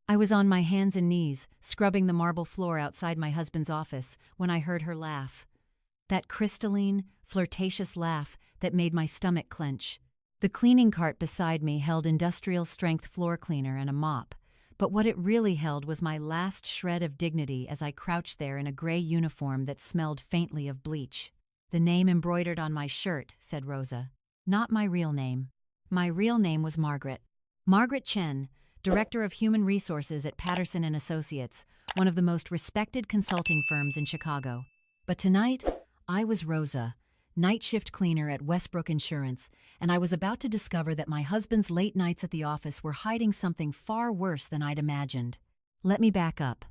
I was on my hands and knees, scrubbing the marble floor outside my husband's office, when I heard her laugh. That crystalline, flirtatious laugh that made my stomach clench. The cleaning cart beside me held industrial-strength floor cleaner and a mop, but what it really held was my last shred of dignity as I crouched there in a gray uniform that smelled faintly of bleach. "The name embroidered on my shirt," said Rosa. "Not my real name. My real name was Margaret. Margaret Chen, Director of Human Resources at Patterson and Associates, one of the most respected consulting firms in Chicago. But tonight, I was Rosa, night shift cleaner at Westbrook Insurance, and I was about to discover that my husband's late nights at the office were hiding something far worse than I'd imagined. Let me back up.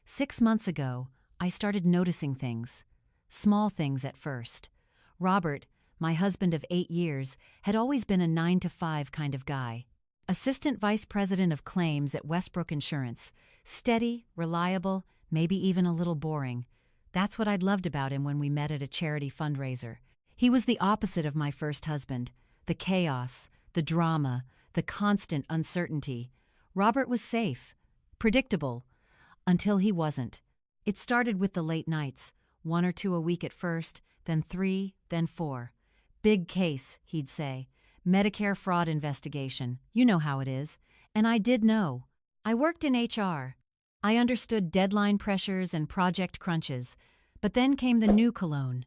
6 months ago, I started noticing things. Small things at first. Robert, my husband of 8 years, had always been a 9-to-5 kind of guy. Assistant Vice President of Claims at Westbrook Insurance. Steady, reliable, maybe even a little boring. That's what I'd loved about him when we met at a charity fundraiser. He was the opposite of my first husband. The chaos, the drama, the constant uncertainty. Robert was safe, predictable, until he wasn't. It started with the late nights, 1 or 2 a week at first, then 3, then 4. "Big case," he'd say. "Medicare fraud investigation. You know how it is." And I did know. I worked in HR. I understood deadline pressures and project crunches. But then came the new cologne.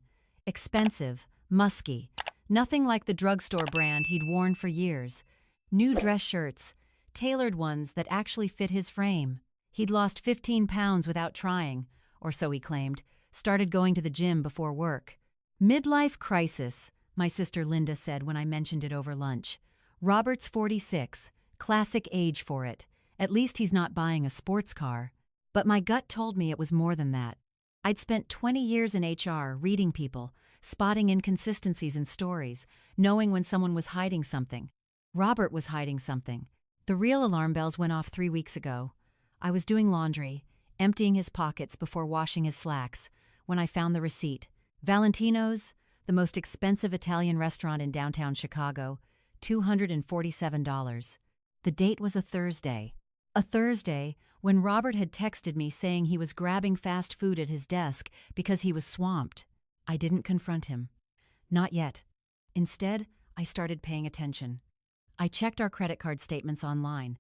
Expensive, musky, nothing like the drugstore brand he'd worn for years. New dress shirts, tailored ones that actually fit his frame. He'd lost 15 pounds without trying, or so he claimed, started going to the gym before work. "Midlife crisis," my sister Linda said when I mentioned it over lunch. "Robert's 46, classic age for it. At least he's not buying a sports car." But my gut told me it was more than that. I'd spent 20 years in HR reading people, spotting inconsistencies in stories, knowing when someone was hiding something. Robert was hiding something. The real alarm bells went off 3 weeks ago. I was doing laundry, emptying his pockets before washing his slacks, when I found the receipt. Valentino's, the most expensive Italian restaurant in downtown Chicago, $247. The date was a Thursday. A Thursday when Robert had texted me saying he was grabbing fast food at his desk because he was swamped. I didn't confront him. Not yet. Instead, I started paying attention. I checked our credit card statements online.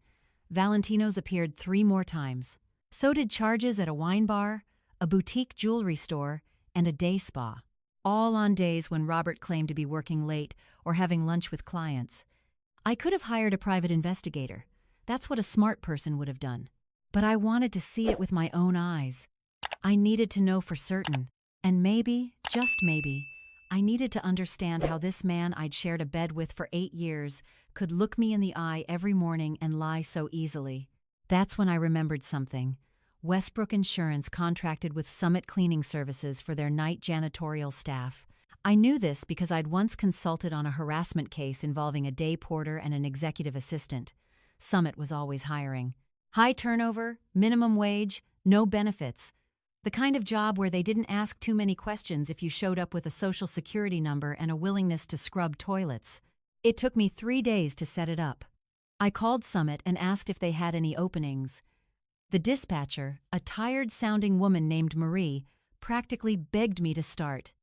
Valentino's appeared 3 more times. So did charges at a wine bar, a boutique jewelry store, and a day spa. All on days when Robert claimed to be working late or having lunch with clients. I could have hired a private investigator. That's what a smart person would have done. But I wanted to see it with my own eyes. I needed to know for certain. And maybe, just maybe, I needed to understand how this man I'd shared a bed with for 8 years could look me in the eye every morning and lie so easily. That's when I remembered something. Westbrook Insurance contracted with Summit Cleaning Services for their night janitorial staff. I knew this because I'd once consulted on a harassment case involving a day porter and an executive assistant. Summit was always hiring. High turnover, minimum wage, no benefits. The kind of job where they didn't ask too many questions if you showed up with a social security number and a willingness to scrub toilets. It took me 3 days to set it up. I called Summit and asked if they had any openings. The dispatcher, a tired-sounding woman named Marie, practically begged me to start.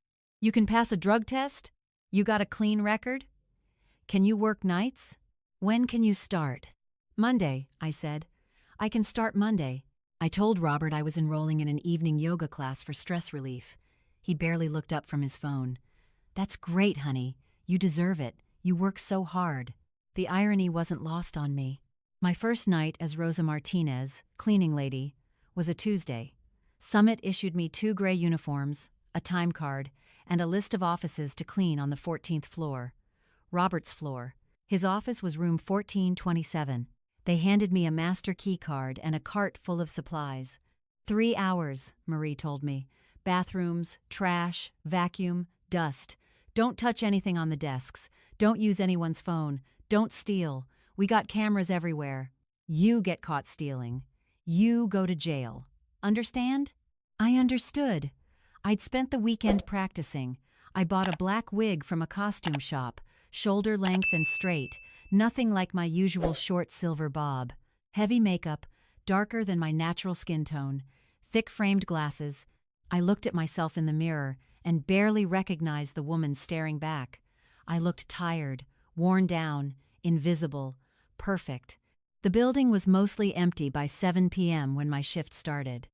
"You can pass a drug test? You got a clean record? Can you work nights? When can you start?" "Monday," I said. "I can start Monday." I told Robert I was enrolling in an evening yoga class for stress relief. He barely looked up from his phone. "That's great, honey. You deserve it. You work so hard." The irony wasn't lost on me. My first night as Rosa Martinez, cleaning lady, was a Tuesday. Summit issued me 2 gray uniforms, a time card, and a list of offices to clean on the 14th floor. Robert's floor. His office was room 1427. They handed me a master key card and a cart full of supplies. 3 hours, Marie told me. Bathrooms, trash, vacuum, dust. Don't touch anything on the desks. Don't use anyone's phone. Don't steal. We got cameras everywhere. You get caught stealing. You go to jail. Understand? I understood. I'd spent the weekend practicing. I bought a black wig from a costume shop, shoulder length and straight, nothing like my usual short silver bob. Heavy makeup, darker than my natural skin tone, thick-framed glasses. I looked at myself in the mirror and barely recognized the woman staring back. I looked tired, worn down, invisible, perfect. The building was mostly empty by 7 p.m. when my shift started.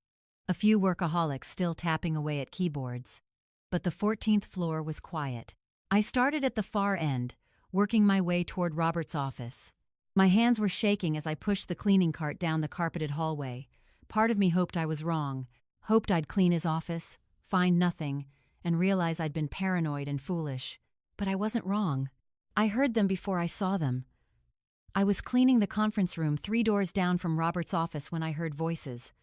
A few workaholics still tapping away at keyboards. But the 14th floor was quiet. I started at the far end, working my way toward Robert's office. My hands were shaking as I pushed the cleaning cart down the carpeted hallway. Part of me hoped I was wrong, hoped I'd clean his office, find nothing, and realize I'd been paranoid and foolish. But I wasn't wrong. I heard them before I saw them. I was cleaning the conference room 3 doors down from Robert's office when I heard voices.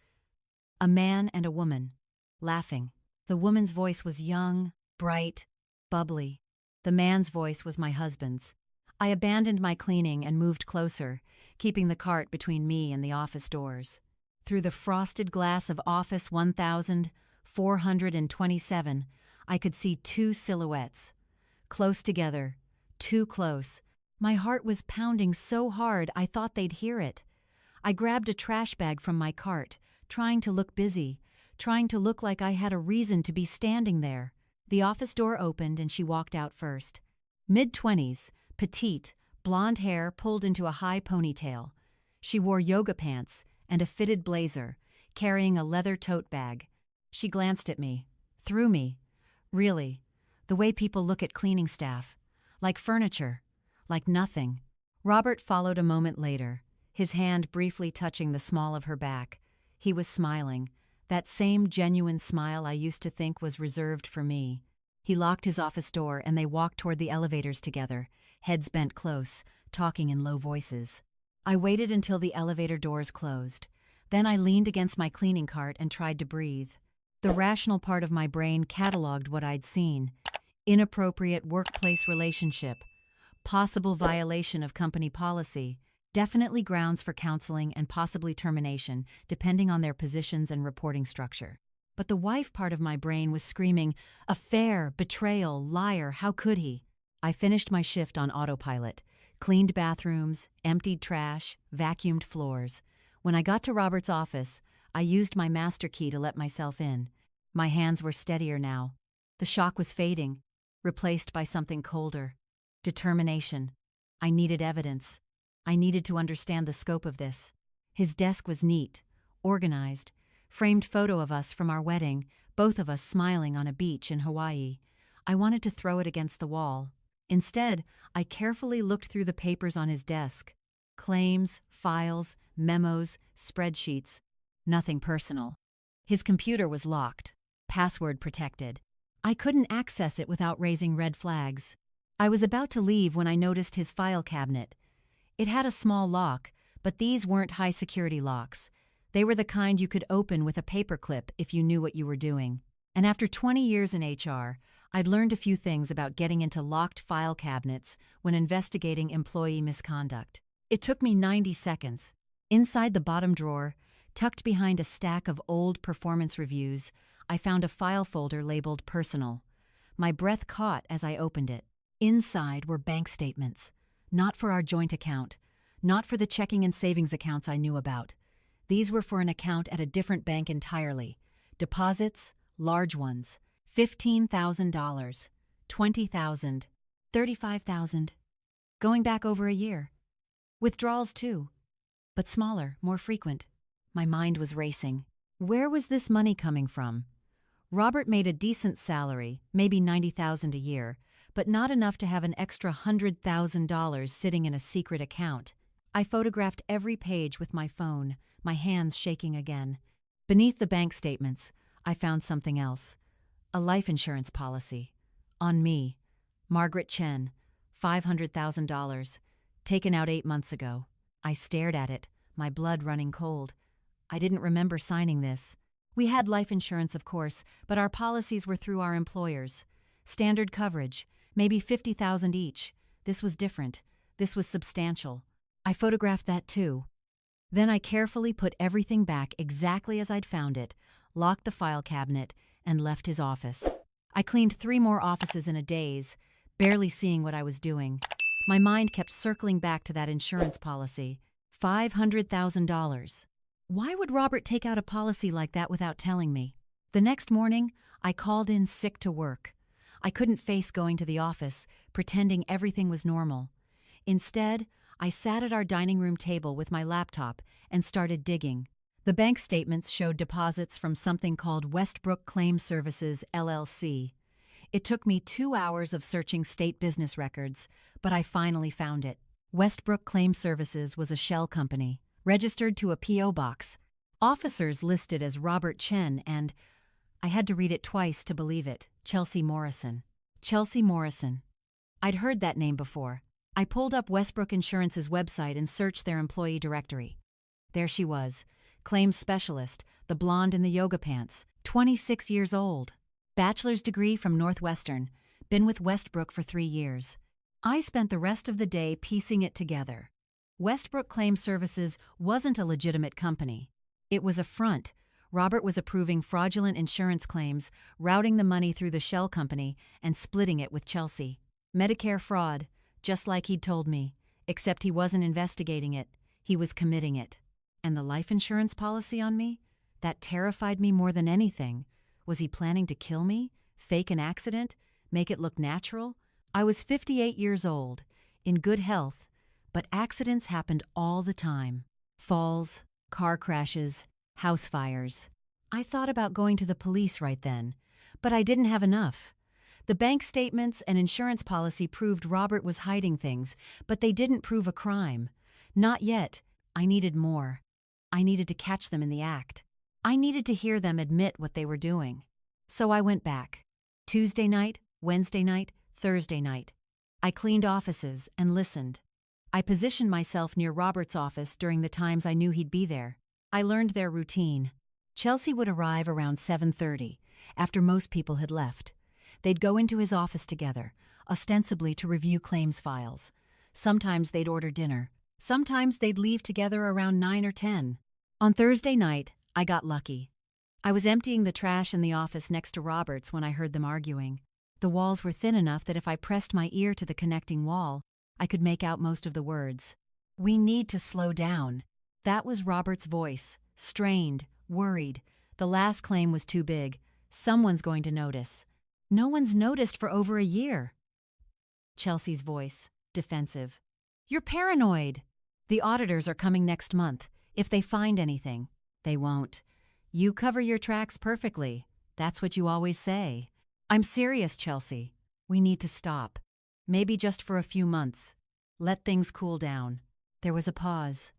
A man and a woman, laughing. The woman's voice was young, bright, bubbly. The man's voice was my husband's. I abandoned my cleaning and moved closer, keeping the cart between me and the office doors. Through the frosted glass of office 1427, I could see 2 silhouettes. Close together, too close. My heart was pounding so hard I thought they'd hear it. I grabbed a trash bag from my cart, trying to look busy, trying to look like I had a reason to be standing there. The office door opened and she walked out first. Mid-20s, petite, blonde hair pulled into a high ponytail. She wore yoga pants and a fitted blazer, carrying a leather tote bag. She glanced at me, through me. Really, the way people look at cleaning staff. Like furniture, like nothing. Robert followed a moment later, his hand briefly touching the small of her back. He was smiling, that same genuine smile I used to think was reserved for me. He locked his office door and they walked toward the elevators together, heads bent close, talking in low voices. I waited until the elevator doors closed. Then I leaned against my cleaning cart and tried to breathe. The rational part of my brain cataloged what I'd seen. Inappropriate workplace relationship. Possible violation of company policy. Definitely grounds for counseling and possibly termination, depending on their positions and reporting structure. But the wife part of my brain was screaming, affair, betrayal, liar, how could he? I finished my shift on autopilot, cleaned bathrooms, emptied trash, vacuumed floors. When I got to Robert's office, I used my master key to let myself in. My hands were steadier now. The shock was fading, replaced by something colder. Determination. I needed evidence. I needed to understand the scope of this. His desk was neat, organized, framed photo of us from our wedding, both of us smiling on a beach in Hawaii. I wanted to throw it against the wall. Instead, I carefully looked through the papers on his desk. Claims, files, memos, spreadsheets. Nothing personal. His computer was locked, password protected. I couldn't access it without raising red flags. I was about to leave when I noticed his file cabinet. It had a small lock, but these weren't high-security locks. They were the kind you could open with a paperclip if you knew what you were doing. And after 20 years in HR, I'd learned a few things about getting into locked file cabinets when investigating employee misconduct. It took me 90 seconds. Inside the bottom drawer, tucked behind a stack of old performance reviews, I found a file folder labeled Personal. My breath caught as I opened it. Inside were bank statements. Not for our joint account, not for the checking and savings accounts I knew about. These were for an account at a different bank entirely. Deposits, large ones, $15,000, $20,000, $35,000. Going back over a year. Withdrawals too, but smaller, more frequent. My mind was racing. Where was this money coming from? Robert made a decent salary, maybe $90,000 a year, but not enough to have an extra $100,000 sitting in a secret account. I photographed every page with my phone, my hands shaking again. Beneath the bank statements, I found something else. A life insurance policy. On me. Margaret Chen. $500,000. Taken out 8 months ago. I stared at it, my blood running cold. I didn't remember signing this. We had life insurance, of course, but our policies were through our employers. Standard coverage, maybe $50,000 each. This was different. This was substantial. I photographed that too. Then I carefully put everything back exactly as I'd found it, locked the file cabinet, and left his office. I cleaned 3 more offices in a daze, barely seeing what I was doing. My mind kept circling back to that insurance policy. $500,000. Why would Robert take out a policy like that without telling me? The next morning, I called in sick to work. I couldn't face going to the office, pretending everything was normal. Instead, I sat at our dining room table with my laptop and started digging. The bank statements showed deposits from something called Westbrook Claim Services, LLC. It took me 2 hours of searching state business records, but I finally found it. Westbrook Claim Services was a shell company, registered to a P.O. box. Officers listed as Robert Chen and, I had to read it twice to believe it, Chelsea Morrison. Chelsea Morrison. I'd heard that name before. I pulled up Westbrook Insurance's website and searched their employee directory. There she was, claims specialist, the blonde in the yoga pants, 26 years old. Bachelor's degree from Northwestern, been with Westbrook for 3 years. I spent the rest of the day piecing it together. Westbrook Claim Services wasn't a legitimate company. It was a front. Robert was approving fraudulent insurance claims, routing the money through the shell company, and splitting it with Chelsea. Medicare fraud, just like he'd told me, except he wasn't investigating it, he was committing it. And the life insurance policy on me? That terrified me more than anything. Was he planning to kill me? Fake an accident? Make it look natural? I was 58 years old, in good health, but accidents happened all the time. Falls, car crashes, house fires. I thought about going to the police right then, but I didn't have enough. The bank statements and insurance policy proved Robert was hiding things, but they didn't prove a crime. Not yet. I needed more. I needed to catch them in the act. I needed to hear them admit what they were doing. So I went back. Tuesday night, Wednesday night, Thursday night. I cleaned offices and listened. I positioned myself near Robert's office during the times I knew he'd be there. I learned their routine. Chelsea would arrive around 7:30, after most people had left. They'd go into his office together, ostensibly to review claims files. Sometimes they'd order dinner. Sometimes they'd leave together around 9 or 10. On Thursday night, I got lucky. I was emptying the trash in the office next to Robert's when I heard them arguing. The walls were thin enough that if I pressed my ear to the connecting wall, I could make out most of the words. "We need to slow down." That was Robert's voice, strained, worried. The last claim was too big. Someone's going to notice. No one's noticed for over a year. Chelsea's voice, defensive. "You're paranoid. The auditors are coming next month. If they find anything, they won't. You cover your tracks perfectly. That's what you always say." "I'm serious, Chelsea. We need to stop. Maybe just for a few months. Let things cool down." There was a pause.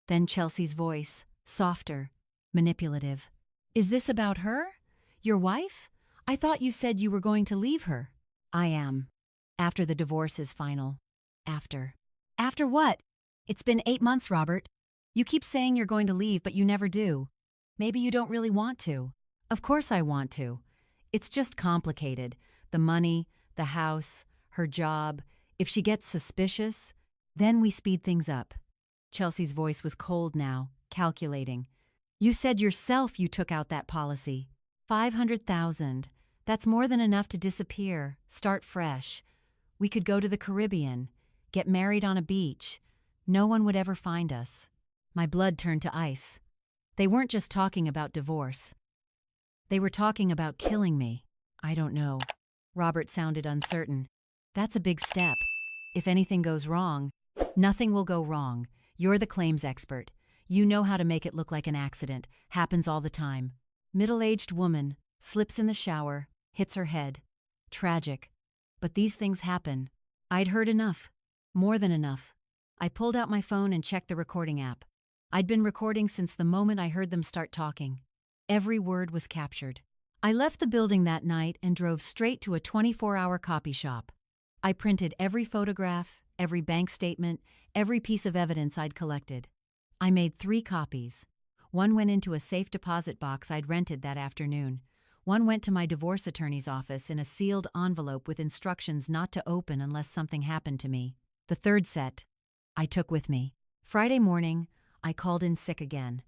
Then Chelsea's voice, softer, manipulative. "Is this about her? Your wife? I thought you said you were going to leave her." "I am. After the divorce is final. After." "After what? It's been 8 months, Robert. You keep saying you're going to leave, but you never do. Maybe you don't really want to." "Of course I want to. It's just complicated. The money, the house, her job. If she gets suspicious, then we speed things up." Chelsea's voice was cold now, calculating. "You said yourself you took out that policy. 500,000. That's more than enough to disappear, start fresh. We could go to the Caribbean, get married on a beach. No one would ever find us." My blood turned to ice. They weren't just talking about divorce. They were talking about killing me. "I don't know." Robert sounded uncertain. "That's a big step. If anything goes wrong..." "Nothing will go wrong. You're the claims expert. You know how to make it look like an accident. Happens all the time." Middle-aged woman, slips in the shower, hits her head. Tragic. But these things happen. I'd heard enough. More than enough. I pulled out my phone and checked the recording app. I'd been recording since the moment I heard them start talking. Every word was captured. I left the building that night and drove straight to a 24-hour copy shop. I printed every photograph, every bank statement, every piece of evidence I'd collected. I made 3 copies. One went into a safe deposit box I'd rented that afternoon. One went to my divorce attorney's office in a sealed envelope with instructions not to open unless something happened to me. The third set, I took with me. Friday morning, I called in sick again.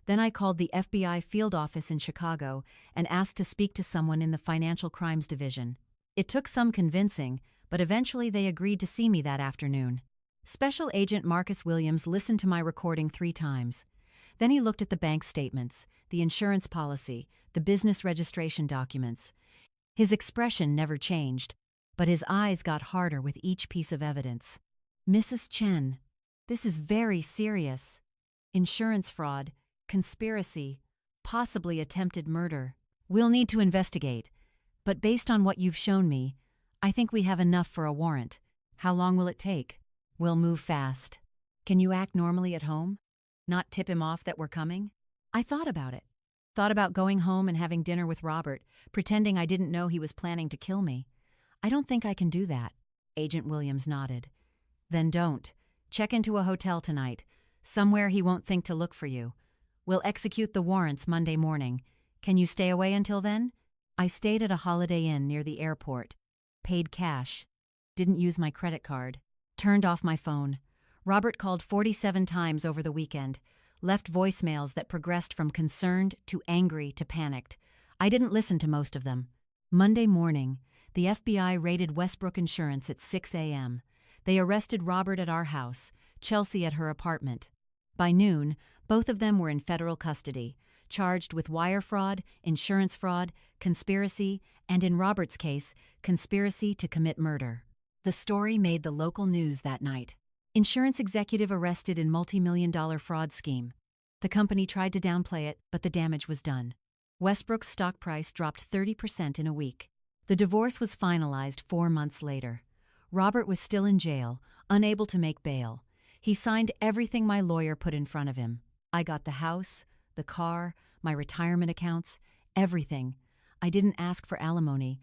Then I called the FBI field office in Chicago and asked to speak to someone in the Financial Crimes Division. It took some convincing, but eventually they agreed to see me that afternoon. Special Agent Marcus Williams listened to my recording 3 times. Then he looked at the bank statements, the insurance policy, the business registration documents. His expression never changed, but his eyes got harder with each piece of evidence. "Mrs. Chen, this is very serious. Insurance fraud, conspiracy, possibly attempted murder. We'll need to investigate, but based on what you've shown me, I think we have enough for a warrant. How long will it take? We'll move fast. Can you act normally at home? Not tip him off that we're coming?" I thought about it. Thought about going home and having dinner with Robert, pretending I didn't know he was planning to kill me. "I don't think I can do that." Agent Williams nodded. "Then don't. Check into a hotel tonight, somewhere he won't think to look for you. We'll execute the warrants Monday morning. Can you stay away until then?" I stayed at a Holiday Inn near the airport. Paid cash. Didn't use my credit card. Turned off my phone. Robert called 47 times over the weekend, left voicemails that progressed from concerned to angry to panicked. I didn't listen to most of them. Monday morning, the FBI raided Westbrook Insurance at 6 a.m. They arrested Robert at our house, Chelsea at her apartment. By noon, both of them were in federal custody, charged with wire fraud, insurance fraud, conspiracy, and in Robert's case, conspiracy to commit murder. The story made the local news that night. Insurance executive arrested in multi-million-dollar fraud scheme. The company tried to downplay it, but the damage was done. Westbrook's stock price dropped 30% in a week. The divorce was finalized 4 months later. Robert was still in jail, unable to make bail. He signed everything my lawyer put in front of him. I got the house, the car, my retirement accounts, everything. I didn't ask for alimony.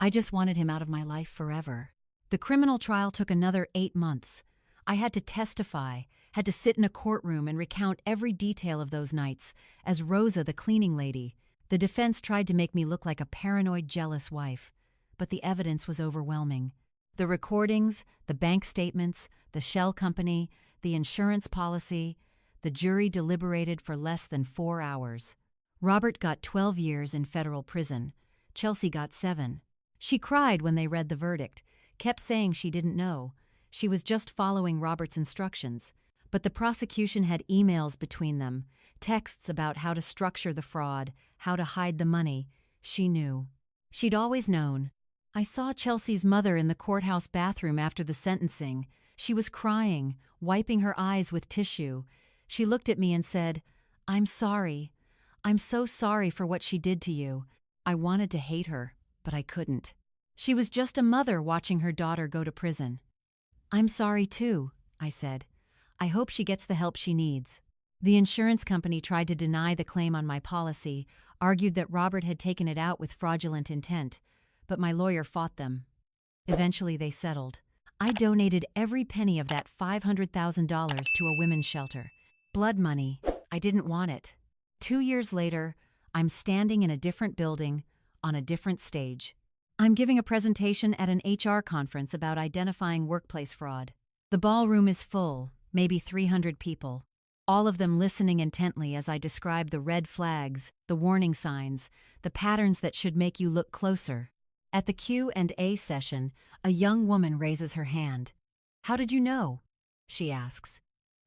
I just wanted him out of my life forever. The criminal trial took another 8 months. I had to testify, had to sit in a courtroom and recount every detail of those nights, as Rosa, the cleaning lady. The defense tried to make me look like a paranoid, jealous wife, but the evidence was overwhelming. The recordings, the bank statements, the shell company, the insurance policy. The jury deliberated for less than 4 hours. Robert got 12 years in federal prison. Chelsea got 7. She cried when they read the verdict, kept saying she didn't know. She was just following Robert's instructions. But the prosecution had emails between them, texts about how to structure the fraud, how to hide the money. She knew. She'd always known. I saw Chelsea's mother in the courthouse bathroom after the sentencing. She was crying, wiping her eyes with tissue. She looked at me and said, "I'm sorry. I'm so sorry for what she did to you." I wanted to hate her, but I couldn't. She was just a mother watching her daughter go to prison. "I'm sorry too," I said. "I hope she gets the help she needs." The insurance company tried to deny the claim on my policy, argued that Robert had taken it out with fraudulent intent, but my lawyer fought them. Eventually they settled. I donated every penny of that $500,000 to a women's shelter. Blood money. I didn't want it. 2 years later, I'm standing in a different building, on a different stage. I'm giving a presentation at an HR conference about identifying workplace fraud. The ballroom is full, maybe 300 people, all of them listening intently as I describe the red flags, the warning signs, the patterns that should make you look closer. At the Q&A session, a young woman raises her hand. "How did you know?" she asks.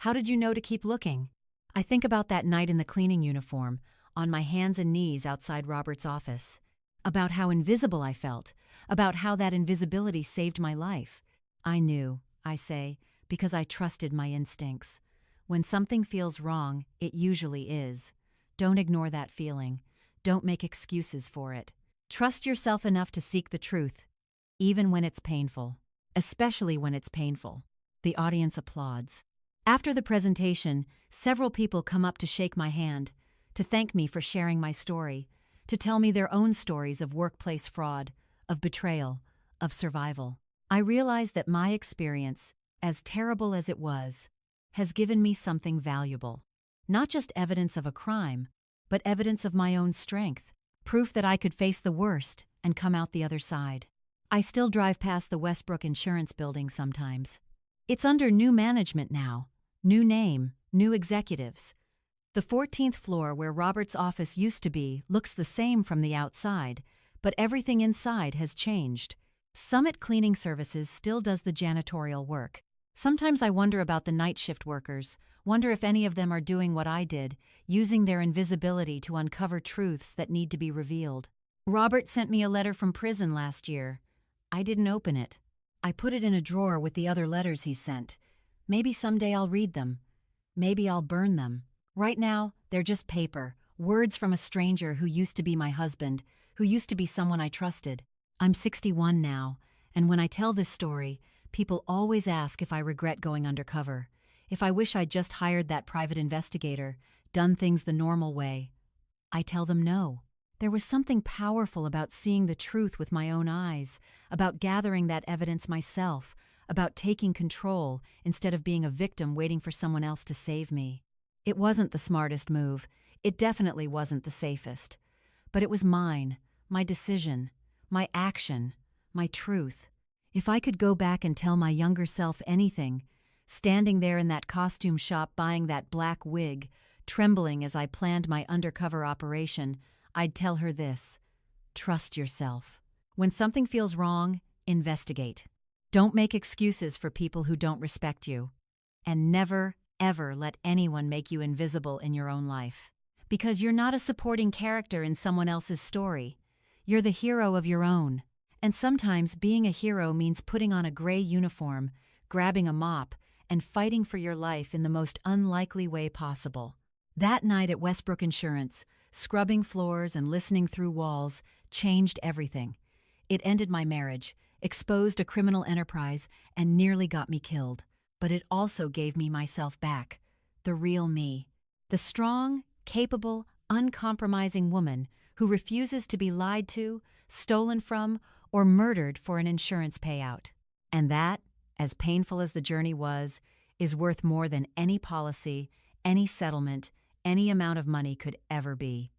"How did you know to keep looking?" I think about that night in the cleaning uniform, on my hands and knees outside Robert's office. About how invisible I felt, about how that invisibility saved my life. I knew, I say, because I trusted my instincts. When something feels wrong, it usually is. Don't ignore that feeling. Don't make excuses for it. Trust yourself enough to seek the truth, even when it's painful. Especially when it's painful. The audience applauds. After the presentation, several people come up to shake my hand, to thank me for sharing my story, to tell me their own stories of workplace fraud, of betrayal, of survival. I realize that my experience, as terrible as it was, has given me something valuable. Not just evidence of a crime, but evidence of my own strength, proof that I could face the worst and come out the other side. I still drive past the Westbrook Insurance building sometimes. It's under new management now, new name, new executives. The 14th floor where Robert's office used to be looks the same from the outside, but everything inside has changed. Summit Cleaning Services still does the janitorial work. Sometimes I wonder about the night shift workers, wonder if any of them are doing what I did, using their invisibility to uncover truths that need to be revealed. Robert sent me a letter from prison last year. I didn't open it. I put it in a drawer with the other letters he sent. Maybe someday I'll read them. Maybe I'll burn them. Right now, they're just paper, words from a stranger who used to be my husband, who used to be someone I trusted. I'm 61 now, and when I tell this story, people always ask if I regret going undercover, if I wish I'd just hired that private investigator, done things the normal way. I tell them no. There was something powerful about seeing the truth with my own eyes, about gathering that evidence myself, about taking control instead of being a victim waiting for someone else to save me. It wasn't the smartest move. It definitely wasn't the safest. But it was mine, my decision, my action, my truth. If I could go back and tell my younger self anything, standing there in that costume shop buying that black wig, trembling as I planned my undercover operation, I'd tell her this: trust yourself. When something feels wrong, investigate. Don't make excuses for people who don't respect you. And never, ever let anyone make you invisible in your own life. Because you're not a supporting character in someone else's story. You're the hero of your own. And sometimes being a hero means putting on a gray uniform, grabbing a mop, and fighting for your life in the most unlikely way possible. That night at Westbrook Insurance, scrubbing floors and listening through walls changed everything. It ended my marriage, exposed a criminal enterprise, and nearly got me killed. But it also gave me myself back, the real me. The strong, capable, uncompromising woman who refuses to be lied to, stolen from, or murdered for an insurance payout. And that, as painful as the journey was, is worth more than any policy, any settlement, any amount of money could ever be.